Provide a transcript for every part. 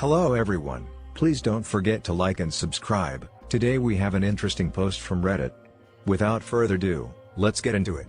Hello everyone, please don't forget to like and subscribe. Today we have an interesting post from Reddit. Without further ado, let's get into it.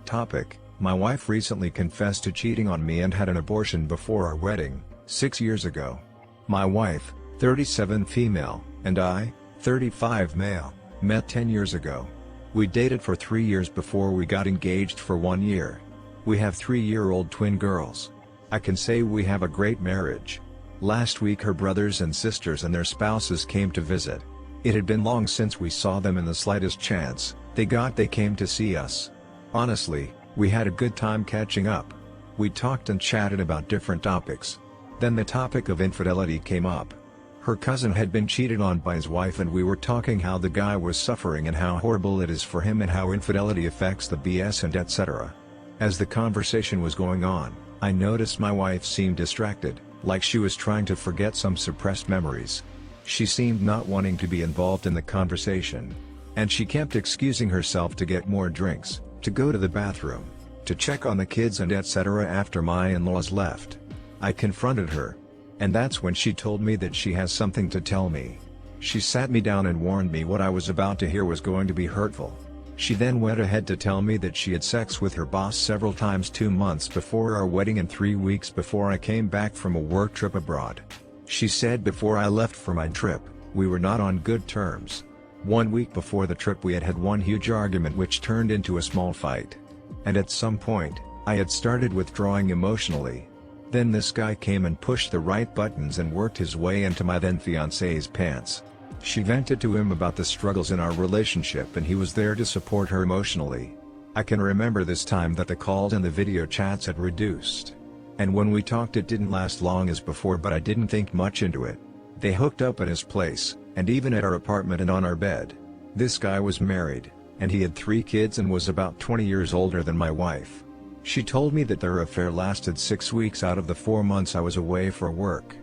Topic: My wife recently confessed to cheating on me and had an abortion before our wedding, 6 years ago. My wife, 37 female, and I, 35 male, met 10 years ago. We dated for 3 years before we got engaged for 1 year. We have 3-year-old twin girls. I can say we have a great marriage. Last week her brothers and sisters and their spouses came to visit. It had been long since we saw them in the slightest chance they came to see us. Honestly, we had a good time catching up. We talked and chatted about different topics. Then the topic of infidelity came up. Her cousin had been cheated on by his wife and we were talking how the guy was suffering and how horrible it is for him and how infidelity affects the BS and etc. As the conversation was going on, I noticed my wife seemed distracted, like she was trying to forget some suppressed memories. She seemed not wanting to be involved in the conversation. And she kept excusing herself to get more drinks, to go to the bathroom, to check on the kids and etc. After my in-laws left. I confronted her. And that's when she told me that she has something to tell me. She sat me down and warned me what I was about to hear was going to be hurtful. She then went ahead to tell me that she had sex with her boss several times 2 months before our wedding and 3 weeks before I came back from a work trip abroad. She said before I left for my trip, we were not on good terms. 1 week before the trip we had had one huge argument which turned into a small fight. And at some point, I had started withdrawing emotionally. Then this guy came and pushed the right buttons and worked his way into my then fiancé's pants. She vented to him about the struggles in our relationship and he was there to support her emotionally. I can remember this time that the calls and the video chats had reduced. And when we talked it didn't last long as before, but I didn't think much into it. They hooked up at his place, and even at our apartment and on our bed. This guy was married, and he had 3 kids and was about 20 years older than my wife. She told me that their affair lasted 6 weeks out of the 4 months I was away for work.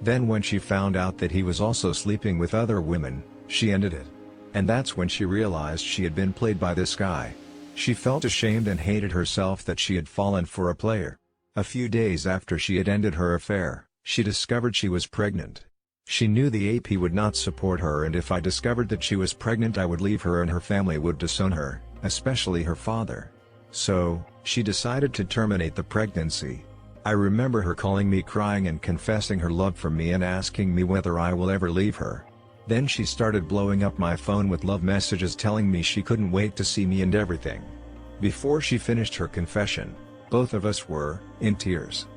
Then when she found out that he was also sleeping with other women, she ended it. And that's when she realized she had been played by this guy. She felt ashamed and hated herself that she had fallen for a player. A few days after she had ended her affair, she discovered she was pregnant. She knew the AP would not support her, and if I discovered that she was pregnant I would leave her and her family would disown her, especially her father. So, she decided to terminate the pregnancy. I remember her calling me crying and confessing her love for me and asking me whether I will ever leave her. Then she started blowing up my phone with love messages telling me she couldn't wait to see me and everything. Before she finished her confession, both of us were in tears.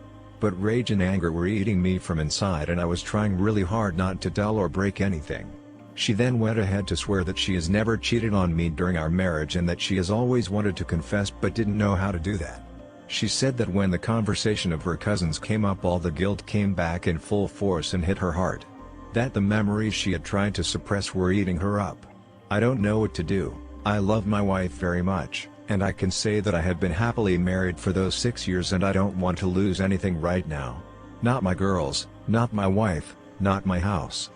But rage and anger were eating me from inside and I was trying really hard not to tell or break anything. She then went ahead to swear that she has never cheated on me during our marriage and that she has always wanted to confess but didn't know how to do that. She said that when the conversation of her cousins came up all the guilt came back in full force and hit her heart. That the memories she had tried to suppress were eating her up. I don't know what to do. I love my wife very much, and I can say that I have been happily married for those 6 years and I don't want to lose anything right now. Not my girls, not my wife, not my house.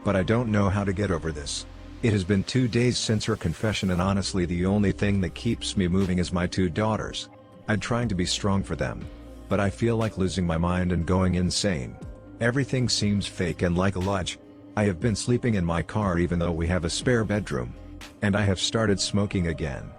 But I don't know how to get over this. It has been 2 days since her confession and honestly the only thing that keeps me moving is my 2 daughters. I'm trying to be strong for them. But I feel like losing my mind and going insane. Everything seems fake and like a lodge. I have been sleeping in my car even though we have a spare bedroom. And I have started smoking again.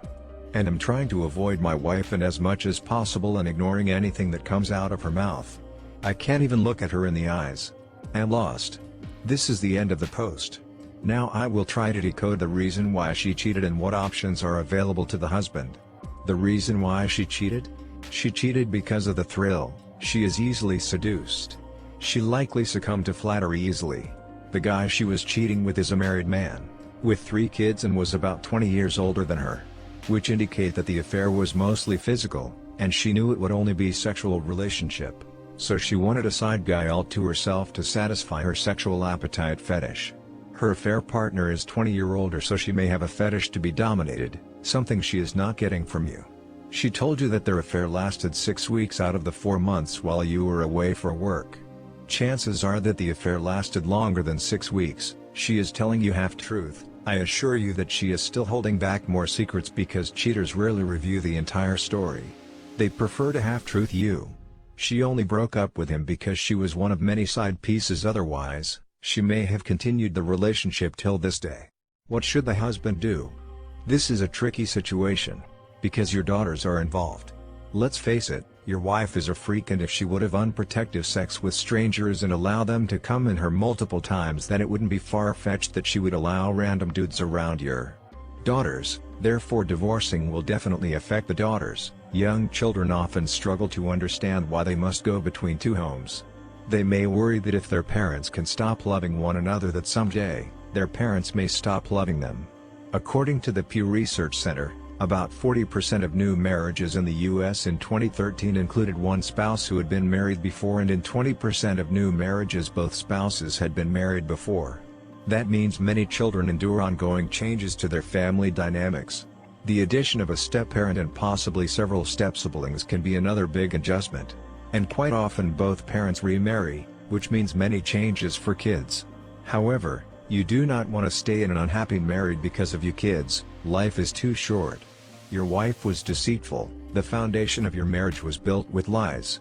And I'm trying to avoid my wife and as much as possible and ignoring anything that comes out of her mouth. I can't even look at her in the eyes. I'm lost. This is the end of the post. Now I will try to decode the reason why she cheated and what options are available to the husband. The reason why she cheated? She cheated because of the thrill. She is easily seduced. She likely succumbed to flattery easily. The guy she was cheating with is a married man, with 3 kids and was about 20 years older than her. Which indicate that the affair was mostly physical, and she knew it would only be sexual relationship. So she wanted a side guy all to herself to satisfy her sexual appetite fetish. Her affair partner is 20 years older, so she may have a fetish to be dominated, something she is not getting from you. She told you that their affair lasted 6 weeks out of the 4 months while you were away for work. Chances are that the affair lasted longer than 6 weeks. She is telling you half-truth. I assure you that she is still holding back more secrets because cheaters rarely review the entire story. They prefer to half-truth you. She only broke up with him because she was one of many side pieces, otherwise, she may have continued the relationship till this day. What should the husband do? This is a tricky situation, because your daughters are involved. Let's face it, your wife is a freak, and if she would have unprotected sex with strangers and allow them to come in her multiple times, then it wouldn't be far-fetched that she would allow random dudes around your daughters. Therefore, divorcing will definitely affect the daughters. Young children often struggle to understand why they must go between two homes. They may worry that if their parents can stop loving one another, that someday, their parents may stop loving them. According to the Pew Research Center, about 40% of new marriages in the U.S. in 2013 included one spouse who had been married before, and in 20% of new marriages both spouses had been married before. That means many children endure ongoing changes to their family dynamics. The addition of a step-parent and possibly several step-siblings can be another big adjustment. And quite often both parents remarry, which means many changes for kids. However, you do not want to stay in an unhappy marriage because of your kids. Life is too short. Your wife was deceitful, the foundation of your marriage was built with lies.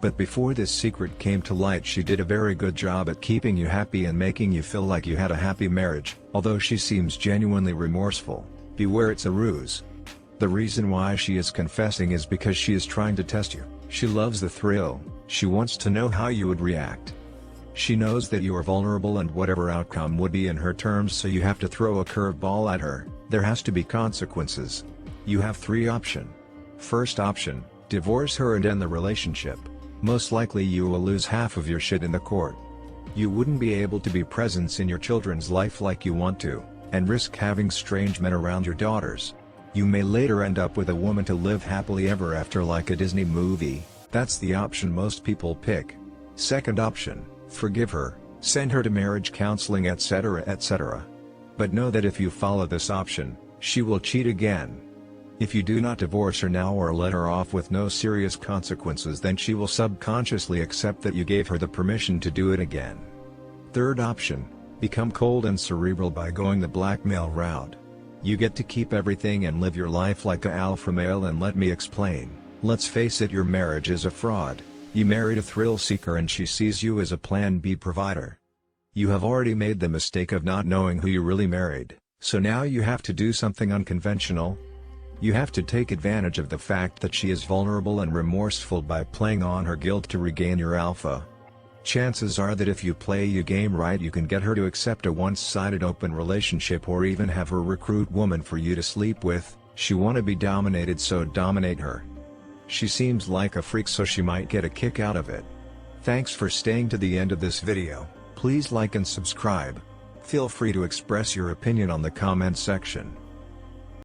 But before this secret came to light, she did a very good job at keeping you happy and making you feel like you had a happy marriage. Although she seems genuinely remorseful, beware, it's a ruse. The reason why she is confessing is because she is trying to test you. She loves the thrill, she wants to know how you would react. She knows that you are vulnerable and whatever outcome would be in her terms, so you have to throw a curveball at her. There has to be consequences. You have three options. First option, divorce her and end the relationship. Most likely you will lose half of your shit in the court. You wouldn't be able to be present in your children's life like you want to, and risk having strange men around your daughters. You may later end up with a woman to live happily ever after like a Disney movie. That's the option most people pick. Second option, forgive her, send her to marriage counseling, etc., etc. But know that if you follow this option, she will cheat again. If you do not divorce her now or let her off with no serious consequences, then she will subconsciously accept that you gave her the permission to do it again. Third option, become cold and cerebral by going the blackmail route. You get to keep everything and live your life like a alpha male, and let me explain. Let's face it, your marriage is a fraud. You married a thrill seeker and she sees you as a plan B provider. You have already made the mistake of not knowing who you really married, so now you have to do something unconventional. You have to take advantage of the fact that she is vulnerable and remorseful by playing on her guilt to regain your alpha. Chances are that if you play your game right, you can get her to accept a one-sided open relationship, or even have her recruit woman for you to sleep with. She want to be dominated, so dominate her. She seems like a freak, so she might get a kick out of it. Thanks for staying to the end of this video. Please like and subscribe. Feel free to express your opinion on the comment section.